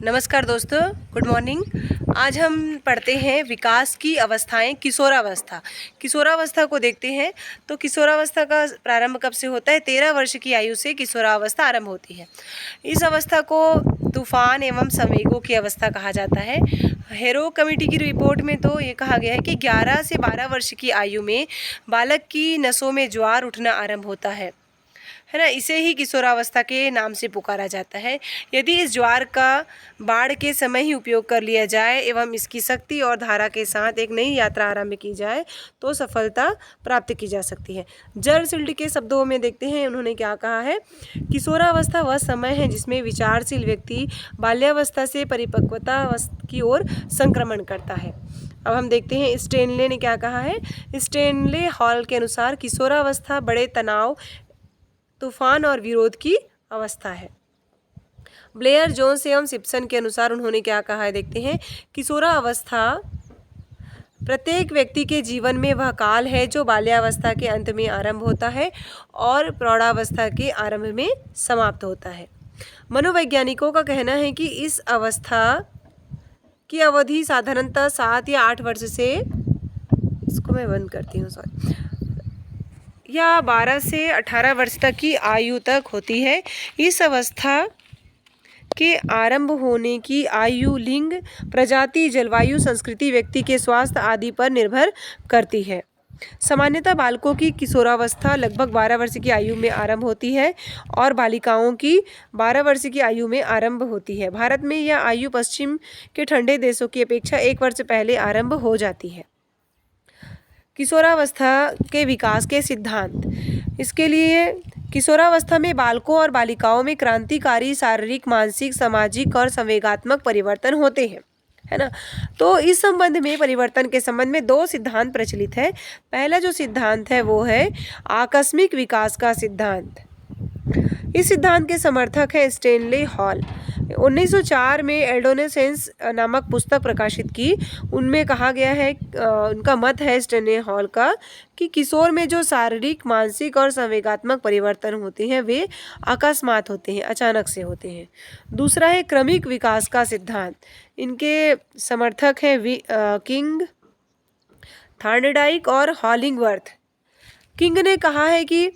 नमस्कार दोस्तों, good morning. आज हम पढ़ते हैं विकास की अवस्थाएं, किशोरावस्था। किशोरावस्था को देखते हैं। तो किशोरावस्था का प्रारंभ कब से होता है? 13 वर्ष की आयु से किशोरावस्था आरंभ होती है। इस अवस्था को तूफान एवं संवेगों की अवस्था कहा जाता है। हेरो कमेटी की रिपोर्ट में तो ये कहा गया है कि 11 से 12 वर्ष की आयु में बालक की नसों में ज्वार उठना आरंभ होता है ना। इसे ही किशोरावस्था के नाम से पुकारा जाता है। यदि इस ज्वार का बाढ़ के समय ही उपयोग कर लिया जाए एवं इसकी शक्ति और धारा के साथ एक नई यात्रा आरंभ की जाए तो सफलता प्राप्त की जा सकती है। जर्सिल्ड के शब्दों में देखते हैं उन्होंने क्या कहा है। किशोरावस्था वह समय है जिसमें विचारशील व्यक्ति बाल्यावस्था से परिपक्वता की ओर संक्रमण करता है। अब हम देखते हैं स्टेनले ने क्या कहा है। स्टेनले हॉल के अनुसार किशोरावस्था बड़े तनाव, तूफान और विरोध की अवस्था है। ब्लेयर, जोन्स एवं सिप्सन के अनुसार उन्होंने क्या कहा है, देखते हैं। किशोरावस्था प्रत्येक व्यक्ति के जीवन में वह काल है जो बाल्यावस्था के अंत में आरंभ होता है और प्रौढ़ावस्था के आरंभ में समाप्त होता है। मनोवैज्ञानिकों का कहना है कि इस अवस्था की अवधि साधारणतः 7 या 8 वर्ष से, इसको मैं बंद करती हूँ, सॉरी, या 12 से 18 वर्ष तक की आयु तक होती है। इस अवस्था के आरंभ होने की आयु लिंग, प्रजाति, जलवायु, संस्कृति, व्यक्ति के स्वास्थ्य आदि पर निर्भर करती है। सामान्यतः बालकों की किशोरावस्था लगभग 12 वर्ष की आयु में आरंभ होती है और बालिकाओं की 12 वर्ष की आयु में आरंभ होती है। भारत में यह आयु पश्चिम के ठंडे देशों की अपेक्षा 1 वर्ष पहले आरंभ हो जाती है। किशोरावस्था के विकास के सिद्धांत। इसके लिए किशोरावस्था में बालकों और बालिकाओं में क्रांतिकारी शारीरिक, मानसिक, सामाजिक और संवेगात्मक परिवर्तन होते हैं, है ना। तो इस संबंध में, परिवर्तन के संबंध में 2 सिद्धांत प्रचलित है। पहला जो सिद्धांत है वो है आकस्मिक विकास का सिद्धांत। इस सिद्धांत के समर्थक है स्टेनले हॉल। 1904 में एडोलेसेंस नामक पुस्तक प्रकाशित की। उनमें कहा गया है, उनका मत है स्टेनले हॉल का, कि किशोर में जो शारीरिक, मानसिक और संवेगात्मक परिवर्तन होते हैं वे अकस्मात होते हैं, अचानक से होते हैं। दूसरा है क्रमिक विकास का सिद्धांत। इनके समर्थक हैं किंग, थॉर्नडाइक और हॉलिंगवर्थ। किंग ने कहा है कि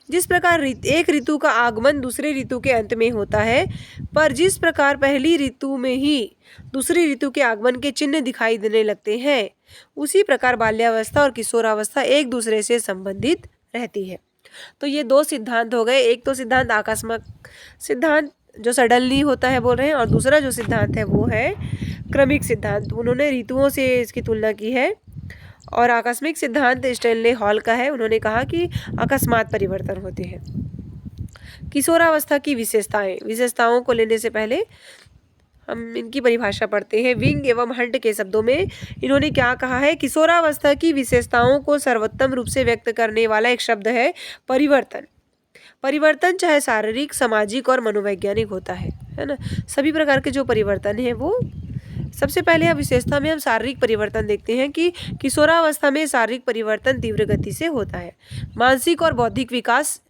जिस प्रकार एक ऋतु का आगमन दूसरे ऋतु के अंत में होता है, पर जिस प्रकार पहली ऋतु में ही दूसरी ऋतु के आगमन के चिन्ह दिखाई देने लगते हैं, उसी प्रकार बाल्यावस्था और किशोरावस्था एक दूसरे से संबंधित रहती है। तो ये 2 सिद्धांत हो गए। एक तो सिद्धांत आकस्मिक सिद्धांत जो सडनली होता है बोल रहे हैं, और दूसरा जो सिद्धांत है वो है क्रमिक सिद्धांत। उन्होंने ऋतुओं से इसकी तुलना की है। और आकस्मिक सिद्धांत स्टेनले हॉल का है। उन्होंने कहा कि अकस्मात परिवर्तन होते हैं। किशोरावस्था की विशेषताओं को लेने से पहले हम इनकी परिभाषा पढ़ते हैं। विंग एवं हंट के शब्दों में इन्होंने क्या कहा है। किशोरावस्था की विशेषताओं को सर्वोत्तम रूप से व्यक्त करने वाला एक शब्द है परिवर्तन। परिवर्तन चाहे शारीरिक, सामाजिक और मनोवैज्ञानिक होता है ना। सभी प्रकार के जो परिवर्तन है वो, सबसे पहले हम विशेषता में हम शारीरिक परिवर्तन देखते हैं कि किशोरावस्था में शारीरिक परिवर्तन तीव्र गति से होता है। मानसिक और बौद्धिक विकास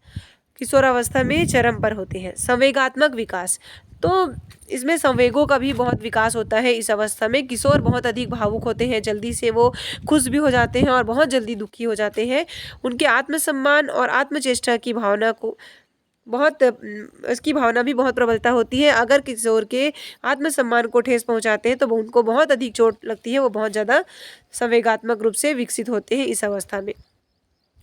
किशोरावस्था में चरम पर होते हैं। संवेगात्मक विकास, तो इसमें संवेगों का भी बहुत विकास होता है। इस अवस्था में किशोर बहुत अधिक भावुक होते हैं, जल्दी से वो खुश भी हो जाते हैं और बहुत जल्दी दुखी हो जाते हैं। उनके आत्मसम्मान और आत्मचेष्टा की भावना को इसकी भावना भी बहुत प्रबलता होती है। अगर किशोर के आत्मसम्मान को ठेस पहुंचाते हैं तो उनको बहुत अधिक चोट लगती है। वो बहुत ज़्यादा संवेगात्मक रूप से विकसित होते हैं इस अवस्था में,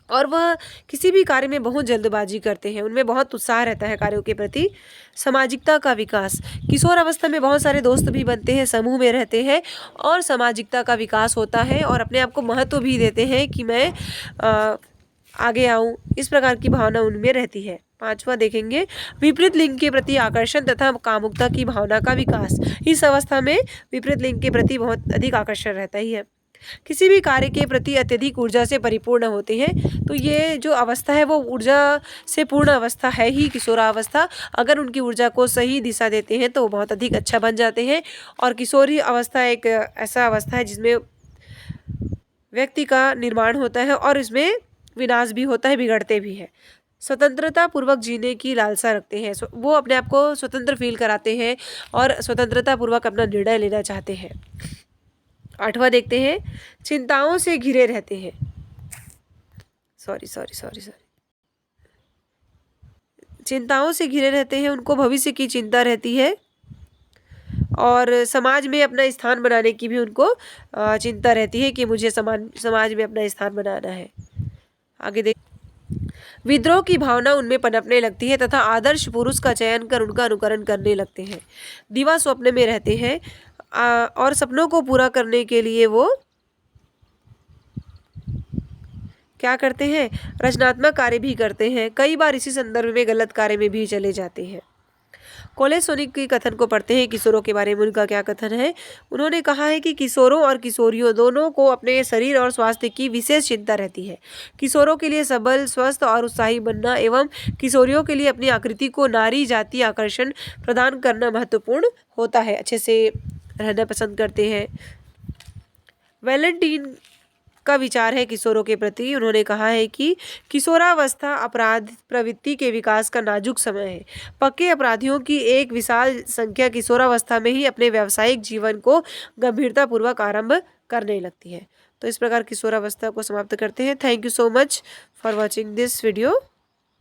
और वह किसी भी कार्य में बहुत जल्दबाजी करते हैं। उनमें बहुत उत्साह रहता है कार्यों के प्रति। सामाजिकता का विकास, किशोर अवस्था में बहुत सारे दोस्त भी बनते हैं, समूह में रहते हैं और सामाजिकता का विकास होता है और अपने आप को महत्व भी देते हैं कि मैं आगे आऊँ, इस प्रकार की भावना उनमें रहती है। 5वां देखेंगे विपरीत लिंग के प्रति आकर्षण तथा कामुकता की भावना का विकास। इस अवस्था में विपरीत लिंग के प्रति बहुत अधिक आकर्षण रहता ही है। किसी भी कार्य के प्रति अत्यधिक ऊर्जा से परिपूर्ण होते हैं। तो ये जो अवस्था है वो ऊर्जा से पूर्ण अवस्था है ही किशोरावस्था। अगर उनकी ऊर्जा को सही दिशा देते हैं तो वो बहुत अधिक अच्छा बन जाते हैं। और किशोरी अवस्था एक ऐसा अवस्था है जिसमें व्यक्ति का निर्माण होता है और इसमें विनाश भी होता है, बिगड़ते भी है। स्वतंत्रता पूर्वक जीने की लालसा रखते हैं। वो अपने आप को स्वतंत्र फील कराते हैं और स्वतंत्रता पूर्वक अपना निर्णय लेना चाहते हैं। 8वां देखते हैं, चिंताओं से घिरे रहते हैं। सॉरी। चिंताओं से घिरे रहते हैं, उनको भविष्य की चिंता रहती है और समाज में अपना स्थान बनाने की भी उनको चिंता रहती है कि मुझे समाज में अपना स्थान बनाना है। आगे देख, विद्रोह की भावना उनमें पनपने लगती है तथा आदर्श पुरुष का चयन कर उनका अनुकरण करने लगते हैं। दिवा स्वप्न में रहते हैं और सपनों को पूरा करने के लिए वो क्या करते हैं, रचनात्मक कार्य भी करते हैं। कई बार इसी संदर्भ में गलत कार्य में भी चले जाते हैं। कोलेसोनिक के कथन को पढ़ते हैं, किशोरों के बारे में उनका क्या कथन है। उन्होंने कहा है कि किशोरों और किशोरियों दोनों को अपने शरीर और स्वास्थ्य की विशेष चिंता रहती है। किशोरों के लिए सबल, स्वस्थ और उत्साही बनना एवं किशोरियों के लिए अपनी आकृति को नारी जाति आकर्षण प्रदान करना महत्वपूर्ण होता है। अच्छे से रहना पसंद करते हैं। वैलेंटीन का विचार है किशोरों के प्रति। उन्होंने कहा है कि किशोरावस्था अपराध प्रवृत्ति के विकास का नाजुक समय है। पक्के अपराधियों की एक विशाल संख्या किशोरावस्था में ही अपने व्यावसायिक जीवन को गंभीरतापूर्वक आरंभ करने लगती है। तो इस प्रकार किशोरावस्था को समाप्त करते हैं। Thank you so much for watching this video.